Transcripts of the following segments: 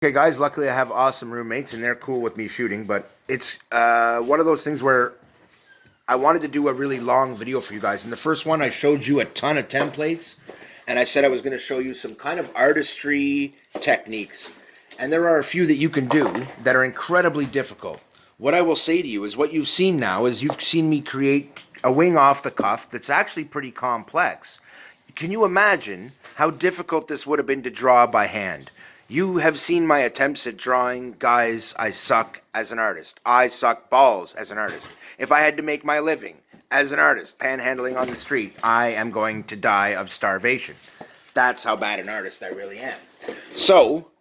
Okay, guys, luckily I have awesome roommates and they're cool with me shooting, but it's one of those things where I wanted to do a really long video for you guys. In the first one, I showed you a ton of templates and I said I was going to show you some kind of artistry techniques. And there are a few that you can do that are incredibly difficult. What I will say to you is what you've seen now is you've seen me create a wing off the cuff that's actually pretty complex. Can you imagine how difficult this would have been to draw by hand? You have seen my attempts at drawing. Guys, I suck as an artist. I suck balls as an artist. If I had to make my living as an artist, panhandling on the street, I am going to die of starvation. That's how bad an artist I really am. So,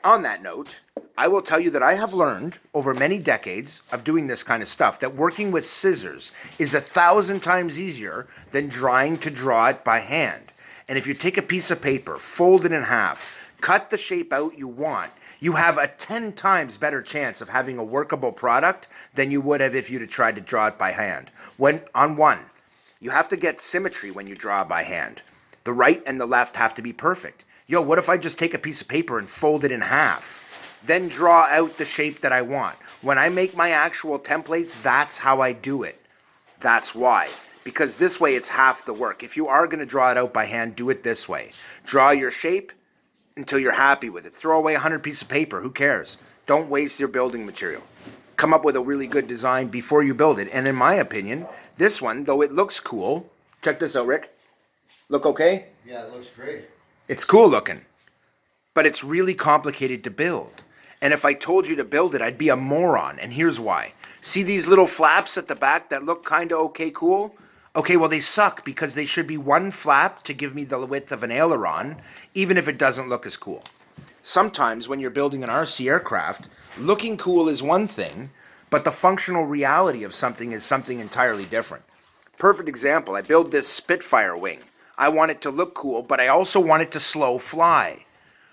on that note, I will tell you that I have learned over many decades of doing this kind of stuff that working with scissors is 1,000 times easier than trying to draw it by hand. And if you take a piece of paper, fold it in half, cut the shape out you want, you have a 10 times better chance of having a workable product than you would have if you'd have tried to draw it by hand. On one, you have to get symmetry when you draw by hand. The right and the left have to be perfect. Yo, what if I just take a piece of paper and fold it in half? Then draw out the shape that I want. When I make my actual templates, that's how I do it. That's why. Because this way it's half the work. If you are going to draw it out by hand, do it this way. Draw your shape until you're happy with it. Throw away 100 pieces of paper. Who cares? Don't waste your building material. Come up with a really good design before you build it. And in my opinion, this one, though it looks cool, check this out, Rick. Look okay? Yeah, it looks great. It's cool looking, but it's really complicated to build. And if I told you to build it, I'd be a moron. And here's why. See these little flaps at the back that look kind of okay, cool? Okay, well, they suck because they should be one flap to give me the width of an aileron, even if it doesn't look as cool. Sometimes when you're building an RC aircraft, looking cool is one thing, but the functional reality of something is something entirely different. Perfect example, I build this Spitfire wing. I want it to look cool, but I also want it to slow fly.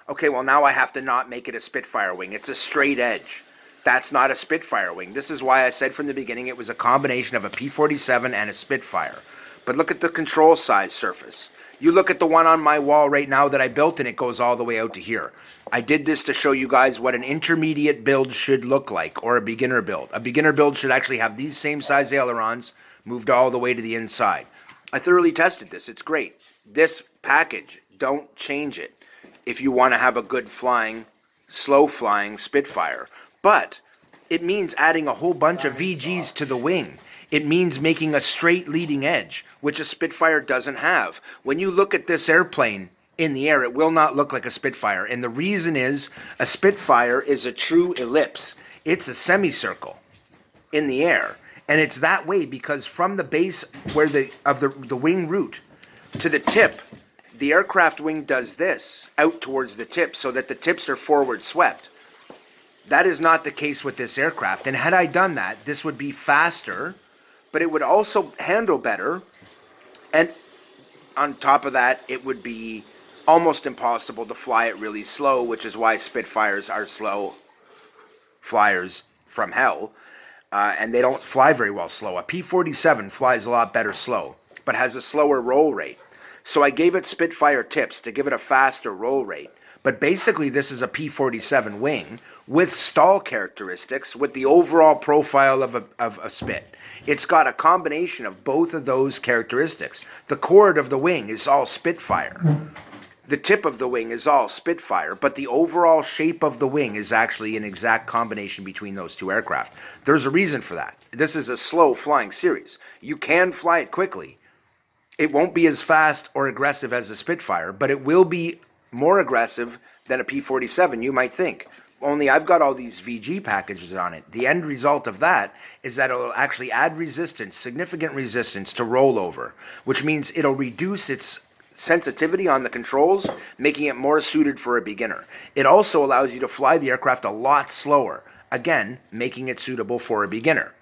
Okay, well, now I have to not make it a Spitfire wing. It's a straight edge. That's not a Spitfire wing. This is why I said from the beginning it was a combination of a P-47 and a Spitfire. But look at the control size surface. You look at the one on my wall right now that I built and it goes all the way out to here. I did this to show you guys what an intermediate build should look like, or a beginner build. A beginner build should actually have these same size ailerons moved all the way to the inside. I thoroughly tested this. It's great. This package, don't change it if you want to have a good flying, slow flying Spitfire. But it means adding a whole bunch of VGs to the wing. It means making a straight leading edge, which a Spitfire doesn't have. When you look at this airplane in the air, it will not look like a Spitfire. And the reason is a Spitfire is a true ellipse. It's a semicircle in the air. And it's that way because from the base where the wing root to the tip, the aircraft wing does this out towards the tip so that the tips are forward swept. That is not the case with this aircraft. And had I done that, this would be faster, but it would also handle better. And on top of that, it would be almost impossible to fly it really slow, which is why Spitfires are slow flyers from hell. And they don't fly very well slow. A P-47 flies a lot better slow, but has a slower roll rate. So I gave it Spitfire tips to give it a faster roll rate. But basically this is a P-47 wing with stall characteristics with the overall profile of a Spit. It's got a combination of both of those characteristics. The chord of the wing is all Spitfire. The tip of the wing is all Spitfire, but the overall shape of the wing is actually an exact combination between those two aircraft. There's a reason for that. This is a slow flying series. You can fly it quickly. It won't be as fast or aggressive as a Spitfire, but it will be more aggressive than a P-47, you might think. Only I've got all these VG packages on it. The end result of that is that it'll actually add resistance, significant resistance to rollover, which means it'll reduce its sensitivity on the controls, making it more suited for a beginner. It also allows you to fly the aircraft a lot slower, again, making it suitable for a beginner.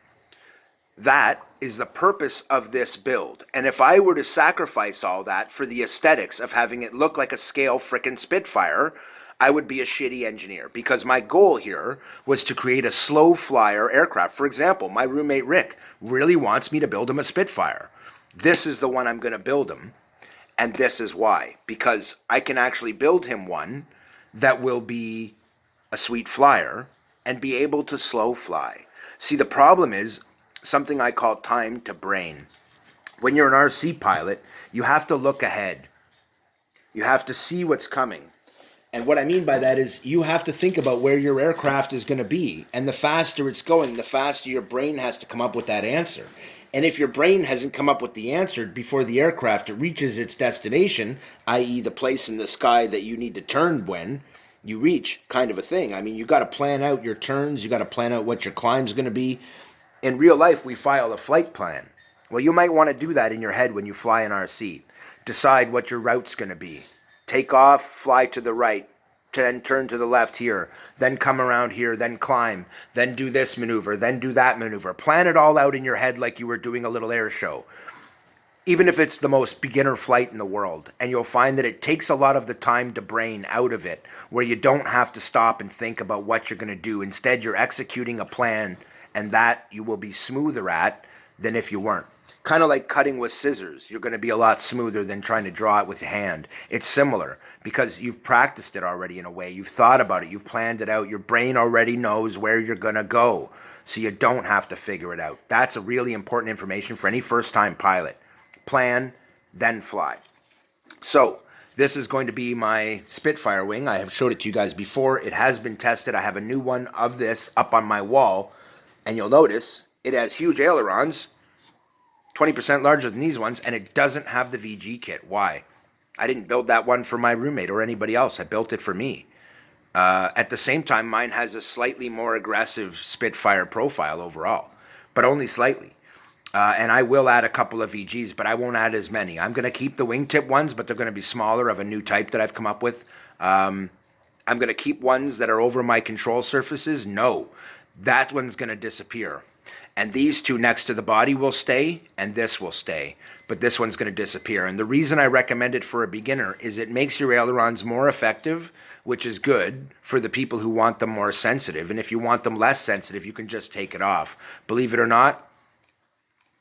That is the purpose of this build. And if I were to sacrifice all that for the aesthetics of having it look like a scale frickin' Spitfire, I would be a shitty engineer, because my goal here was to create a slow flyer aircraft. For example, my roommate Rick really wants me to build him a Spitfire. This is the one I'm going to build him. And this is why. Because I can actually build him one that will be a sweet flyer, and be able to slow fly. See, the problem is something I call time to brain. When you're an RC pilot, you have to look ahead. You have to see what's coming. And what I mean by that is you have to think about where your aircraft is going to be. And the faster it's going, the faster your brain has to come up with that answer. And if your brain hasn't come up with the answer before the aircraft reaches its destination, i.e. the place in the sky that you need to turn when you reach, kind of a thing. I mean, you got to plan out your turns. You got to plan out what your climb's going to be. In real life, we file a flight plan. Well, you might want to do that in your head when you fly an RC. Decide what your route's going to be. Take off, fly to the right, then turn to the left here, then come around here, then climb, then do this maneuver, then do that maneuver. Plan it all out in your head like you were doing a little air show. Even if it's the most beginner flight in the world, and you'll find that it takes a lot of the time to brain out of it, where you don't have to stop and think about what you're going to do. Instead, you're executing a plan, and that you will be smoother at than if you weren't. Kind of like cutting with scissors. You're going to be a lot smoother than trying to draw it with your hand. It's similar because you've practiced it already in a way. You've thought about it. You've planned it out. Your brain already knows where you're going to go, so you don't have to figure it out. That's a really important information for any first-time pilot. Plan, then fly. So this is going to be my Spitfire wing. I have showed it to you guys before. It has been tested. I have a new one of this up on my wall, and you'll notice it has huge ailerons, 20% larger than these ones, and it doesn't have the VG kit. Why? I didn't build that one for my roommate or anybody else. I built it for me. At the same time, mine has a slightly more aggressive Spitfire profile overall, but only slightly. And I will add a couple of VGs, but I won't add as many. I'm going to keep the wingtip ones, but they're going to be smaller, of a new type that I've come up with. I'm going to keep ones that are over my control surfaces. No, that one's going to disappear. And these two next to the body will stay, and this will stay. But this one's going to disappear. And the reason I recommend it for a beginner is it makes your ailerons more effective, which is good for the people who want them more sensitive. And if you want them less sensitive, you can just take it off. Believe it or not,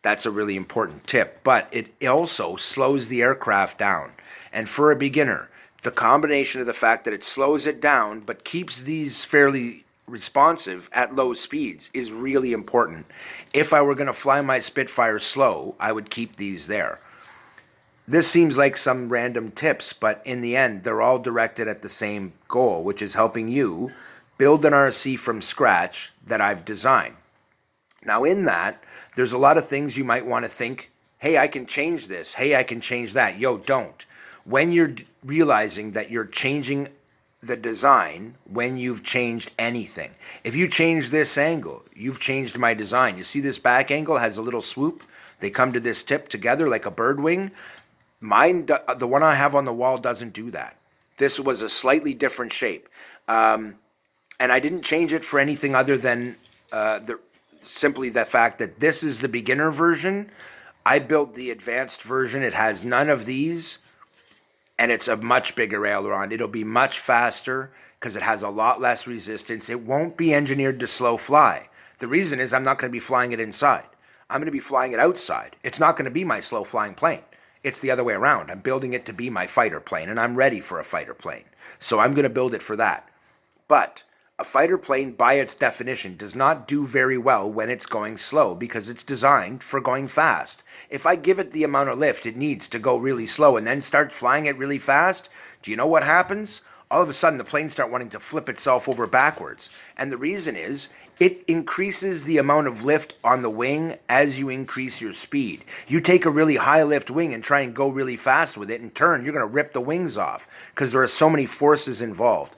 that's a really important tip. But it also slows the aircraft down. And for a beginner, the combination of the fact that it slows it down but keeps these fairly responsive at low speeds is really important. If I were going to fly my Spitfire slow, I would keep these there. This seems like some random tips, but in the end, they're all directed at the same goal, which is helping you build an RC from scratch that I've designed. Now in that, there's a lot of things you might want to think, hey, I can change this. Hey, I can change that. Yo, don't. When you're realizing that you're changing the design, when you've changed anything. If you change this angle, you've changed my design. You see this back angle has a little swoop? They come to this tip together like a bird wing. Mine, the one I have on the wall, doesn't do that. This was a slightly different shape. And I didn't change it for anything other than simply the fact that this is the beginner version. I built the advanced version. It has none of these. And it's a much bigger aileron. It'll be much faster because it has a lot less resistance. It won't be engineered to slow fly. The reason is I'm not going to be flying it inside. I'm going to be flying it outside. It's not going to be my slow flying plane. It's the other way around. I'm building it to be my fighter plane, and I'm ready for a fighter plane. So I'm going to build it for that. But a fighter plane, by its definition, does not do very well when it's going slow because it's designed for going fast. If I give it the amount of lift it needs to go really slow and then start flying it really fast, do you know what happens? All of a sudden, the plane starts wanting to flip itself over backwards. And the reason is, it increases the amount of lift on the wing as you increase your speed. You take a really high lift wing and try and go really fast with it and turn, you're going to rip the wings off because there are so many forces involved.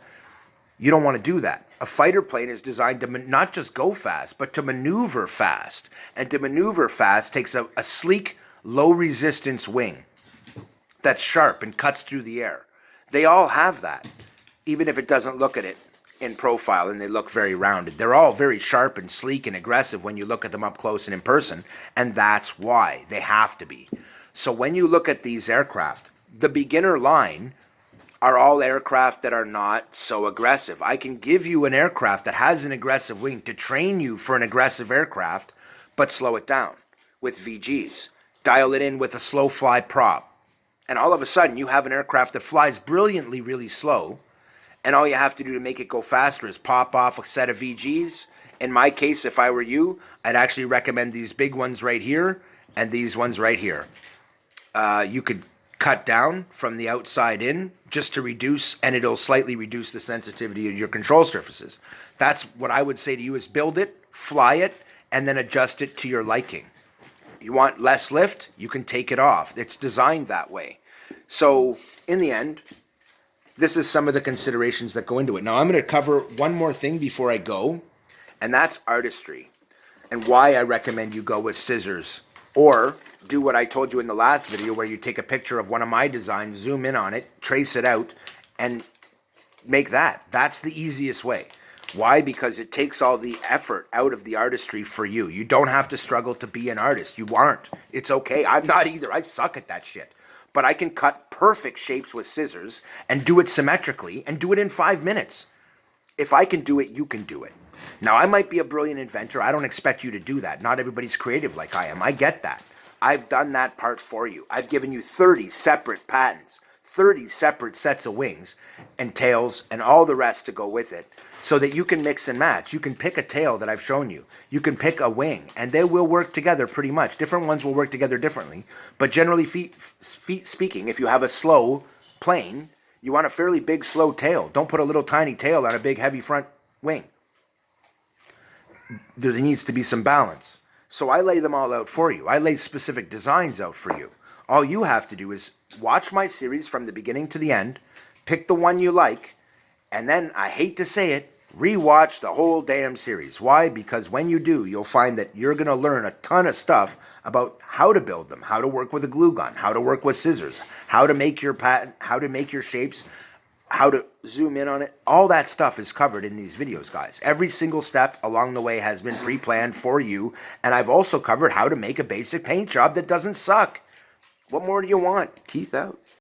You don't want to do that. A fighter plane is designed to not just go fast, but to maneuver fast. And to maneuver fast takes a sleek, low-resistance wing that's sharp and cuts through the air. They all have that, even if it doesn't look at it in profile and they look very rounded. They're all very sharp and sleek and aggressive when you look at them up close and in person, and that's why they have to be. So when you look at these aircraft, the beginner line are all aircraft that are not so aggressive. I can give you an aircraft that has an aggressive wing to train you for an aggressive aircraft, but slow it down with VGs. Dial it in with a slow fly prop. And all of a sudden, you have an aircraft that flies brilliantly, really slow, And all you have to do to make it go faster is pop off a set of VGs. In my case, if I were you, I'd actually recommend these big ones right here and these ones right here. You could cut down from the outside in just to reduce, and it'll slightly reduce the sensitivity of your control surfaces. That's what I would say to you is build it, fly it, and then adjust it to your liking. You want less lift, you can take it off. It's designed that way. So in the end, this is some of the considerations that go into it. Now I'm going to cover one more thing before I go, and that's artistry and why I recommend you go with scissors, or do what I told you in the last video where you take a picture of one of my designs, zoom in on it, trace it out, and make that. That's the easiest way. Why? Because it takes all the effort out of the artistry for you. You don't have to struggle to be an artist. You aren't. It's okay. I'm not either. I suck at that shit. But I can cut perfect shapes with scissors and do it symmetrically and do it in 5 minutes. If I can do it, you can do it. Now, I might be a brilliant inventor. I don't expect you to do that. Not everybody's creative like I am. I get that. I've done that part for you. I've given you 30 separate patents, 30 separate sets of wings and tails and all the rest to go with it so that you can mix and match. You can pick a tail that I've shown you. You can pick a wing, and they will work together pretty much. Different ones will work together differently, but generally speaking, if you have a slow plane, you want a fairly big, slow tail. Don't put a little tiny tail on a big, heavy front wing. There needs to be some balance. So I lay them all out for you. I lay specific designs out for you. All you have to do is watch my series from the beginning to the end, pick the one you like, and then, I hate to say it, rewatch the whole damn series. Why? Because when you do, you'll find that you're going to learn a ton of stuff about how to build them, how to work with a glue gun, how to work with scissors, how to make your pattern, how to make your shapes, how to zoom in on it. All that stuff is covered in these videos, guys. Every single step along the way has been pre-planned for you, and I've also covered how to make a basic paint job that doesn't suck. What more do you want? Keith out.